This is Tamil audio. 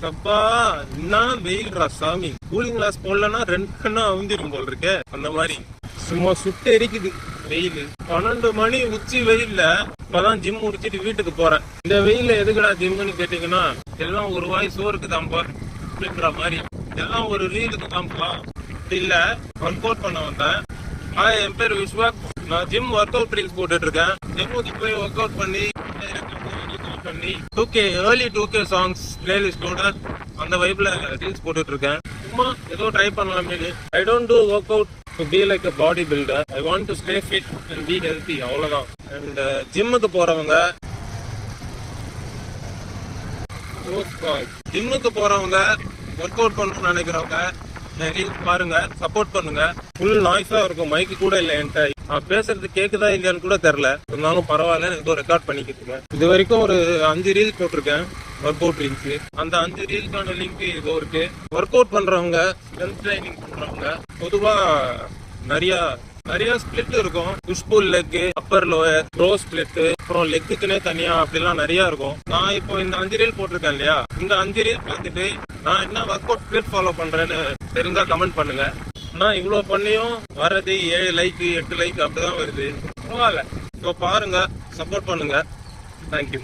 அப்பா என்ன வெயில்ரா சாமி. கூலிங் கிளாஸ் போடலன்னா 2 கண்ணா அவுந்திரும் போல் இருக்கு. அந்த மாதிரி சும்மா சுட்டு எரிக்குது வெயில். 12 மணி உச்சி வெயில்ல இப்பதான் ஜிம் முடிச்சிட்டு வீட்டுக்கு போறேன். இந்த வெயில எதுக்குடா ஜிம்னு கேட்டீங்கன்னா, எல்லாம் ஒரு வாய் சோறுக்கு தான்ப்பா அப்படின்ற மாதிரி, எல்லாம் ஒரு ரீலுக்கு தான்ப்பா. இல்ல ஒர்க் அவுட் பண்ண வந்தேன். என் பேர் விஸ்வாக். நான் ஜிம் ஒர்க் அவுட் ரீல்ஸ் போட்டுட்டு இருக்கேன். ஜிம்முக்கு போய் ஒர்க் அவுட் பண்ணி 2K early 2K songs பிளேலிஸ்டோட அந்த வைப்ல ரீல்ஸ் போட்டுட்டு இருக்கேன். சும்மா ஏதோ ட்ரை பண்ணலாமே. I don't do work out to be like a body builder. I want to stay fit and be healthy, அவ்வளவுதான். அண்ட் ஜிம்முக்கு போறவங்க ஒர்க் அவுட் பண்ணணும்னு நினைக்கிறவங்க ரீல்ஸ் பாருங்க, சப்போர்ட் பண்ணுங்க. ஃபுல் நாய்ஸா இருக்கும், மைக்கு கூட இல்லை என்கிட்ட. நான் பேசுறது கேக்குதா இல்லையான்னு கூட தெரியல. இருந்தாலும் பரவாயில்ல, ஏதோ ரெக்கார்ட் பண்ணிக்கிட்டு இது வரைக்கும் ஒரு 5 ரீல்ஸ் போட்டிருக்கேன், ஒர்க் அவுட் ரீல்ஸ். அந்த 5 ரீல்ஸான லிங்க் இதோ இருக்கு. ஒர்க் அவுட் பண்றவங்க, ஸ்ட்ரென்த் ட்ரைனிங் பண்றவங்க பொதுவா நிறைய ஸ்பிளிட் இருக்கும். Push pull leg, upper lower, bro split, அப்புறம் லெக்குன்னே தனியா அப்படிலாம் நிறைய இருக்கும். நான் இப்போ இந்த 5 ரீல் போட்டிருக்கேன் இல்லையா, இந்த 5 ரீல் பார்த்துட்டு நான் என்ன ஒர்க் அவுட் ஸ்பிளிட் ஃபாலோ பண்றேன்னு தெரிஞ்சா கமெண்ட் பண்ணுங்க. நான் இவ்வளவு பண்ணியும் வர்றது 7 லைக் 8 லைக் அப்படிதான் வருது. பரவாயில்ல. இப்போ பாருங்க, சப்போர்ட் பண்ணுங்க. தேங்க்யூ.